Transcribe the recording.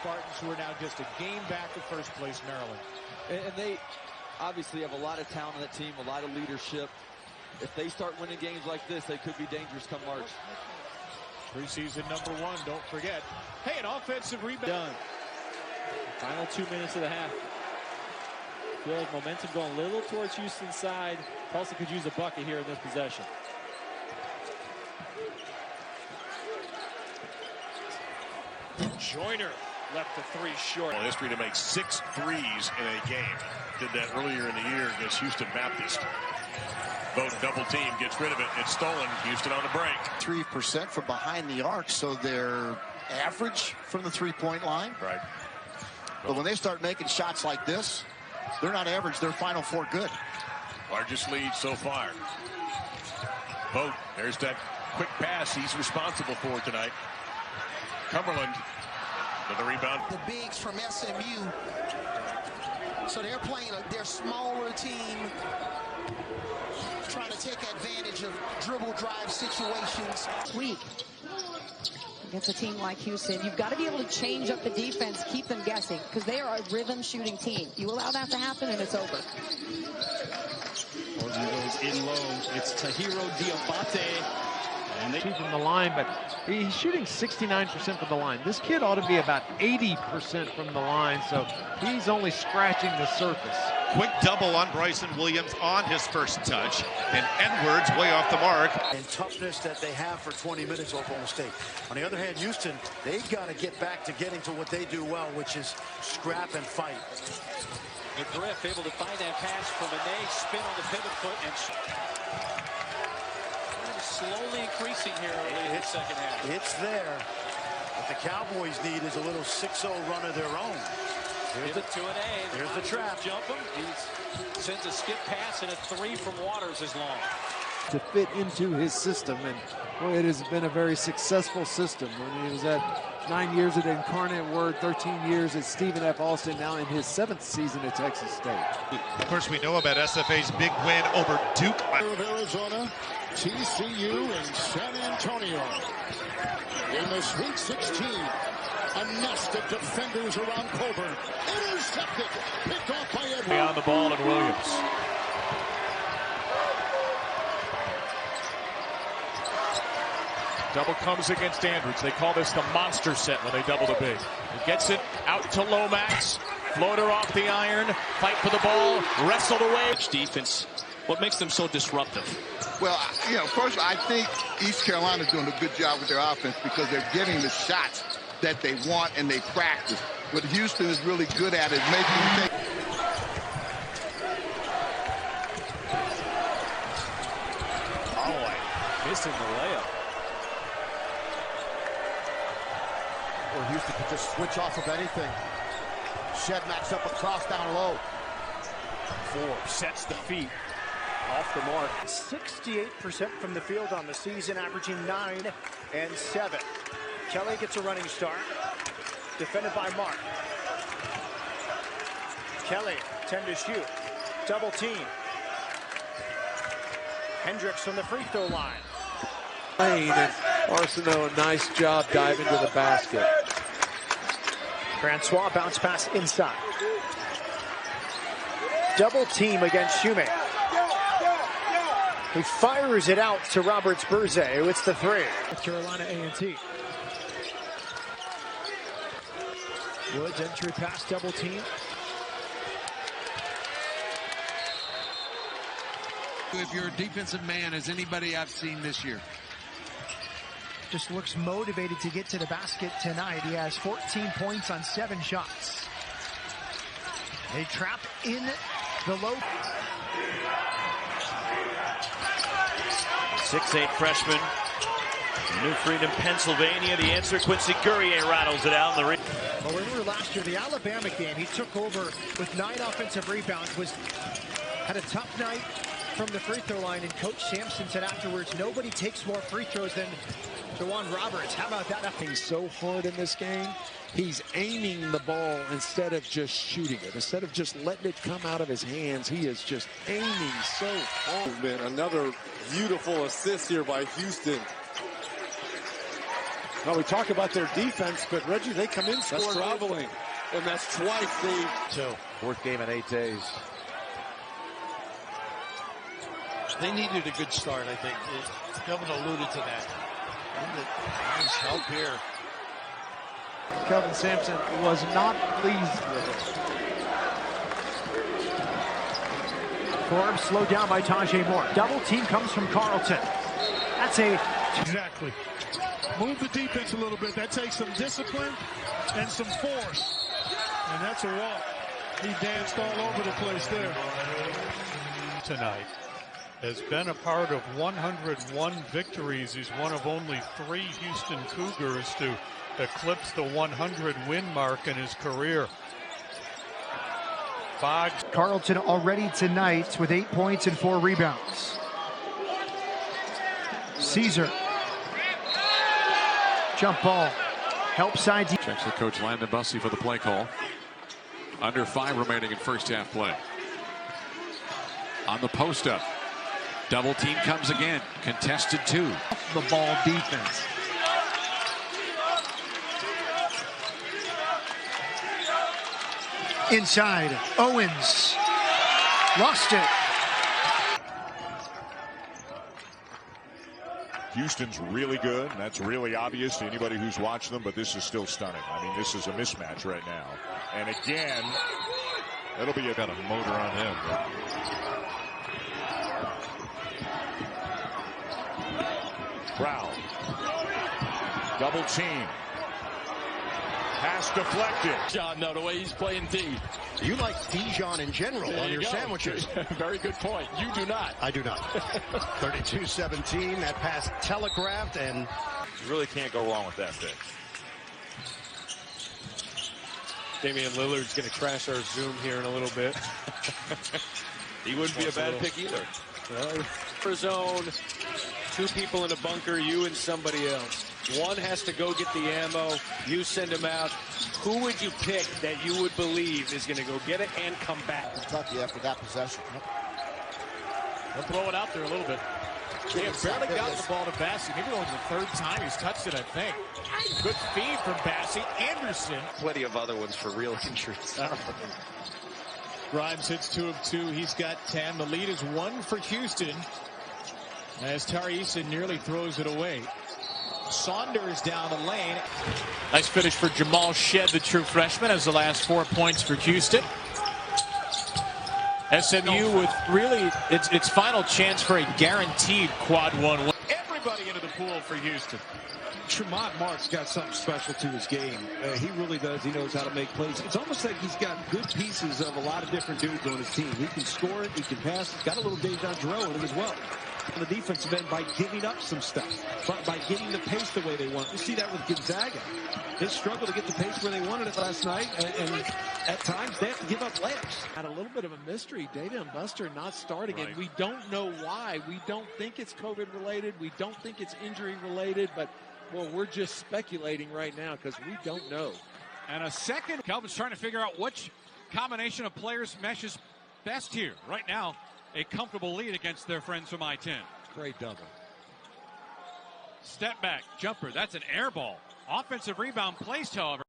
Spartans, who are now just a game back of first place Maryland. And they obviously have a lot of talent on that team, a lot of leadership. If they start winning games like this, they could be dangerous come March. Preseason #1, don't forget. Hey, an offensive rebound. Done. Final 2 minutes of the half. Feel like momentum going a little towards Houston's side. Tulsa could use a bucket here in this possession. Joyner left the three short. History to make 6 threes in a game. Did that earlier in the year against Houston Baptist. Both double team, gets rid of it. It's stolen. Houston on the break. 3% from behind the arc, so they're average from the three-point line. Right. But when they start making shots like this, they're not average. They're Final Four good. Largest lead so far. Boat, there's that quick pass he's responsible for tonight. Cumberland with the rebound. The bigs from SMU. So they're playing their smaller team, trying to take advantage of dribble drive situations. Weak against a team like Houston, you've got to be able to change up the defense, keep them guessing, because they are a rhythm shooting team. You allow that to happen and it's over. Orji goes in low. It's Tahiro Diabate. And they from the line, but he's shooting 69% from the line. This kid ought to be about 80% from the line, so he's only scratching the surface. Quick double on Bryson Williams on his first touch, and Edwards way off the mark. And toughness that they have for 20 minutes, Oklahoma State. On the other hand, Houston, they've got to get back to getting to what they do well, which is scrap and fight. McGriff able to find that pass from Ane, spin on the pivot foot, and slowly increasing here early in the second half. It's there. What the Cowboys need is a little 6-0 run of their own. Here's it to Ane. Here's the trap. Jump him. He sends a skip pass, and a 3 from Waters is long. To fit into his system, and well, it has been a very successful system. When he was at 9 years at Incarnate Word, 13 years at Stephen F. Austin, now in his 7th season at Texas State. Of course, we know about SFA's big win over Duke. Of Arizona, TCU and San Antonio. In the Sweet 16, a nest of defenders around Coburn. Intercepted, picked off by Edwards. On the ball and Williams. Double comes against Andrews. They call this the monster set when they double the big. He gets it out to Lomax. Floater off the iron. Fight for the ball. Wrestled away. Defense. What makes them so disruptive? Well, you know, first I think East Carolina's doing a good job with their offense because they're getting the shots that they want and they practice. What Houston is really good at is making them take. Holloway missing the layup. Or Houston could just switch off of anything. Shedmack's up across down low. 4 sets the feet. Off the mark. 68% from the field on the season, averaging 9 and 7. Kelly gets a running start. Defended by Mark. Kelly, 10 to shoot. Double team. Hendricks from the free throw line. And Arsenault, a nice job diving to the basket. Francois bounce pass inside. Double team against Shumate. He fires it out to Roberts Burze, who hits the 3. Carolina A&T. Woods entry pass, double team. If you're a defensive man, as anybody I've seen this year. Just looks motivated to get to the basket tonight. He has 14 points on 7 shots. They trap in the low. 6'8" freshman. New Freedom, Pennsylvania. The answer, Quincy Guerrier rattles it out. Well, remember last year, the Alabama game, he took over with 9 offensive rebounds, had a tough night from the free throw line, and Coach Sampson said afterwards, nobody takes more free throws than Juwan Roberts. How about that? He's so hard in this game. He's aiming the ball instead of just shooting it. Instead of just letting it come out of his hands, he is just aiming so hard. Man, another beautiful assist here by Houston. Well, we talk about their defense, but Reggie, they come in scoring. That's traveling. And that's twice the... Fourth game in 8 days. They needed a good start, I think. Kelvin alluded to that. Nice help here. Kelvin Sampson was not pleased with it. Forbes slowed down by Tajay Moore. Double team comes from Carlton. That's a... Exactly. Move the defense a little bit. That takes some discipline and some force. And that's a walk. He danced all over the place there. Tonight has been a part of 101 victories. He's one of only 3 Houston Cougars to eclipse the 100-win mark in his career. Boggs. Carlton already tonight with 8 points and 4 rebounds. Caesar. Jump ball. Help side. Checks the coach Landon Bussey for the play call. Under 5 remaining in first half play. On the post up. Double team comes again. Contested 2. The ball defense. Inside. Owens. Lost it. Houston's really good, and that's really obvious to anybody who's watched them, but this is still stunning. I mean, this is a mismatch right now. And again, it'll be got a motor on him. Brown. Double team. Pass deflected. John, no, the way he's playing D. You like Dijon in general There on you your go. sandwiches. Very good point. You do not. I do not. 32-17. That pass telegraphed, and You really can't go wrong with that pick. Damian Lillard's going to crash our Zoom here in a little bit. He wouldn't be a bad pick either. For zone, 2 people in a bunker, you and somebody else. One has to go get the ammo. You send him out. Who would you pick that you would believe is going to go get it and come back? Kentucky after that possession. They'll throw it out there a little bit. They have barely gotten the ball to Bassey. Maybe only the 3rd time he's touched it, I think. Good feed from Bassey. Anderson. Plenty of other ones for real injuries. Grimes hits 2 of 2. He's got 10. The lead is 1 for Houston as Tari Eason nearly throws it away. Saunders down the lane. Nice finish for Jamal Shed, the true freshman, as the last 4 points for Houston. SMU with really its final chance for a guaranteed quad 1 win. Everybody into the pool for Houston. Tremont Mark's got something special to his game. He really does. He knows how to make plays. It's almost like he's got good pieces of a lot of different dudes on his team. He can score it. He can pass. He's got a little Dejan Jarrell in him as well. On the defensive end by giving up some stuff, but by getting the pace the way they want. You see that with Gonzaga. They struggled to get the pace where they wanted it last night, and at times they have to give up layups. Had a little bit of a mystery. Data and Buster not starting, Right. and we don't know why. We don't think it's COVID related. We don't think it's injury related, but well, we're just speculating right now because we don't know. And a second, Kelvin's trying to figure out which combination of players meshes best here. Right now, a comfortable lead against their friends from I-10. Great double. Step back, jumper, that's an air ball. Offensive rebound placed, however.